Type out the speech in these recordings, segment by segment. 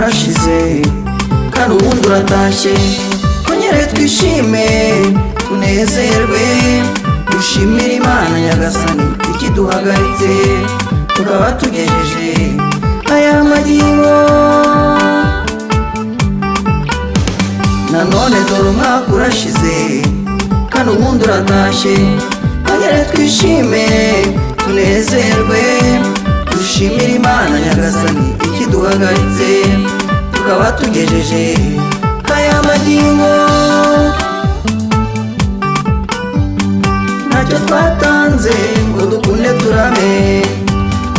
urashize kandi ubundi uratashye, twongere twishime tunezerwe, dushimire Imana Nyagasani ikiduhagaritse tukaba tugejeje aya magingo. Nanone dore umwaka urashize kandi ubundi uratashye, twongere twishime tunezerwe, dushimire Imana Nyagasani ikiduhagaritse tukaba tugejeje aya magingo. Ntacyo twatanze ngo dukunde turame,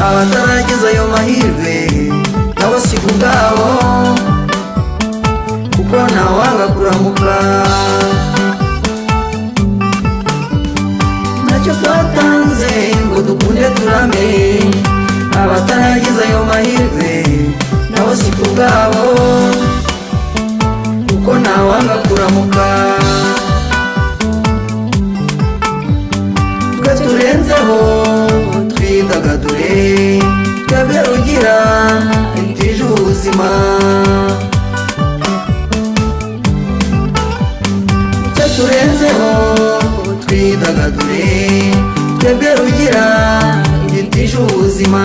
abataragize ayo mahirwe nabo si ku bwabo, kuko ntawanga kuramuka. Ntacyo twatanze ngo dukunde turame, abataragize ayo mahirwe nabo si ku bwabo, kuko ntawanga kuramuka. Twe turenzeho twidagadure, twebwe rugira itije ubuzima. Twe turenzeho twidagadure, twebwe rugira itije ubuzima.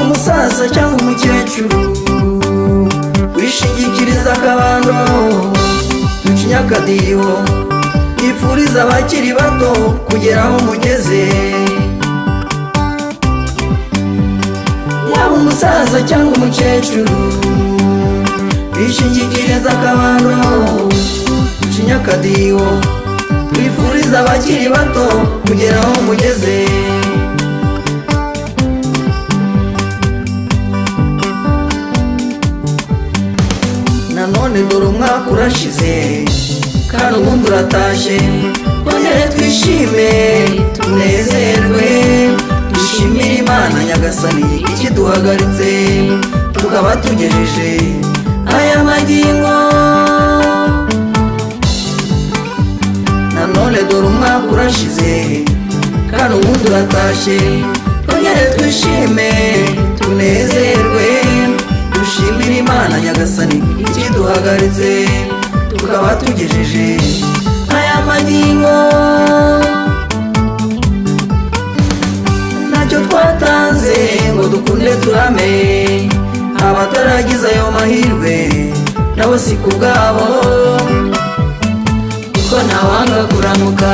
Umusaza cyangwa umukecuru wishingikiriza akabando ducinya akadiho, yifuriza abakiri bato kugera aho mugeze. Yaba umusaza cyangwa umukecuru wishingikiriza akabando ducinya akadiho, yifuriza abakiri bato kugera aho mugeze. Nanone dore umwaka urashize kandi ubundi uratashye, twongere twishime tunezerwe, dushimire Imana Nyagasani ikiduhagaritse tukaba tugejeje aya magingo. Nanone dore umwaka urashize kandi ubundi uratashye, twongere twishime tunezerwe, dushimire Imana Nyagasani ikiduhagaritse tukaba tugejeje aya magingo. Ntacyo twatanze ngo dukunde turame, abataragize ayo mahirwe nabo si ku bwabo, kuko ntawanga kuramuka.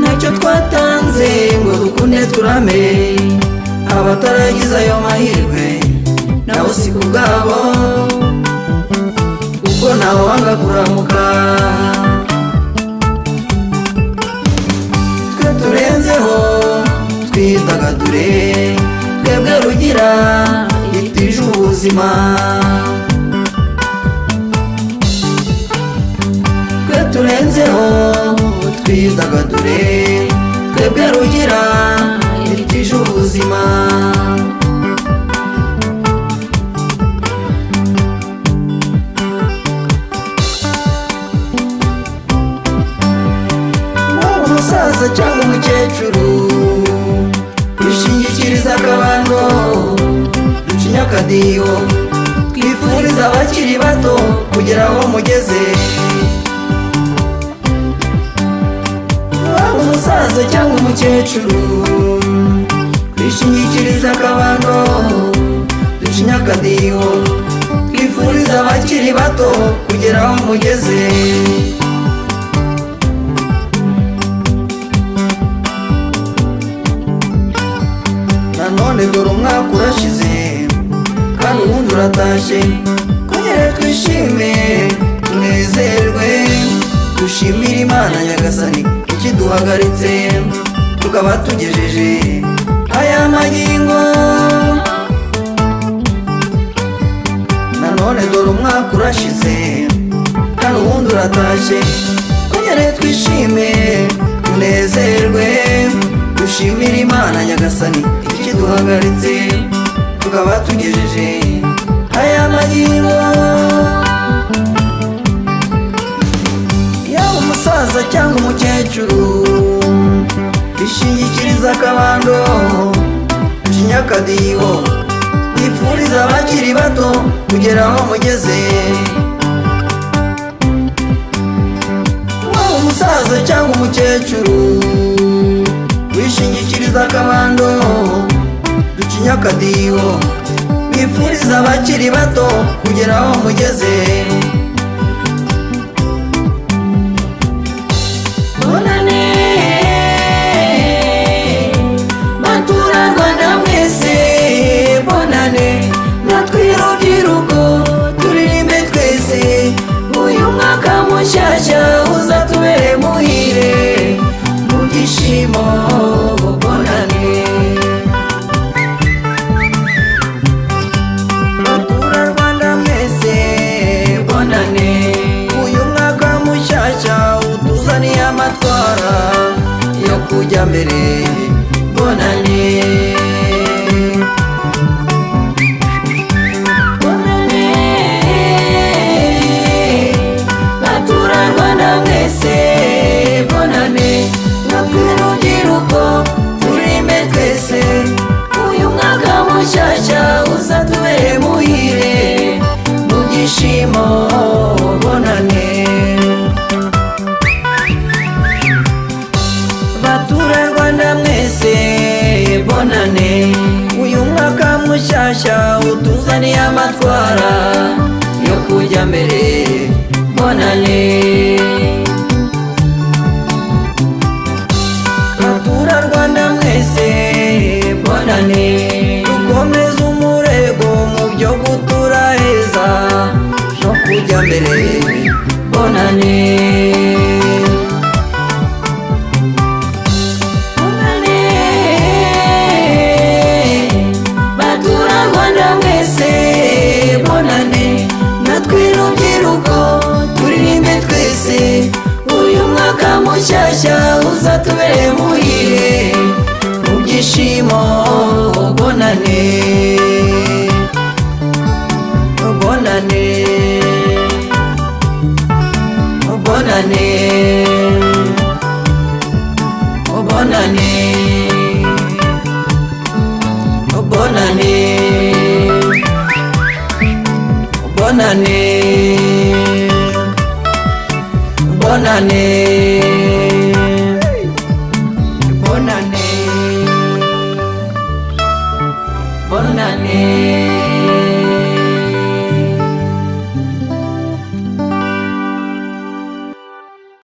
Ntacyo twatanze ngo dukunde turame, abataragize ayo mahirwe nabo si ku bwabo, kuko ntawanga kuramuka. Twe turenzeho twidagadure, twebwe rugira itije ubuzima. Twe turenzeho twidagadure, twebwe rugira itije ubuzima. Umusaza cyangwa umukecuru wishingikiriza akabando ducinya akadiho, twifuriza abakiri bato kugera aho mugeze. Umusaza cyangwa umukecuru wishingikiriza akabando ducinya akadiho, twifuriza abakiri bato kugera aho mugeze. Nanone dore umwaka urashize kandi ubundi uratashye, twongere twishime tunezerwe, dushimire Imana Nyagasani ikiduhagaritse tukaba tugejeje aya magingo. Nanone dore umwaka urashize kandi ubundi uratashye, twongere twishime tunezerwe, dushimira Imana Nyagasani ikiduhagaritse tukaba tugejeje aya magingo. Yaba umusaza cyangwa umukecuru bishingikiriza akabando kinyakadiho, bifuriza abakiri bato kugera aho mugeze. Waba umusaza cyangwa umukecuru wishingikiriza akabando ducinyakadiho, bifuriza abakiri bato kugera aho mugeze. Bonane baturarwanda mwese, bonane natwe urubyiruko turirimbe twese, uyu mwaka mushyashya uzatubere muhire mu byishimo. Bonane baturarwanda mwese, bonane uyu mwaka mushyashya utuzaniye amatwara yo kujya mbere. Bonane bonane baturarwanda mwese, bonane natwe urubyiruko turirimbe twese, uyu mwaka mushyashya uzatubere muhire mu byishimo. Bonane baturarwanda mwese, bonane uyu mwaka mushyashya utuzaniye amatwara yo kujya mbere. Bonane baturarwanda mwese, bonane dukomeze umurego mu byo gutura heza no kujya mbere. Bonane mushyashya uzatubere muhire mu byishimo. Bonane bonane bonane bonane bonane bonane bonane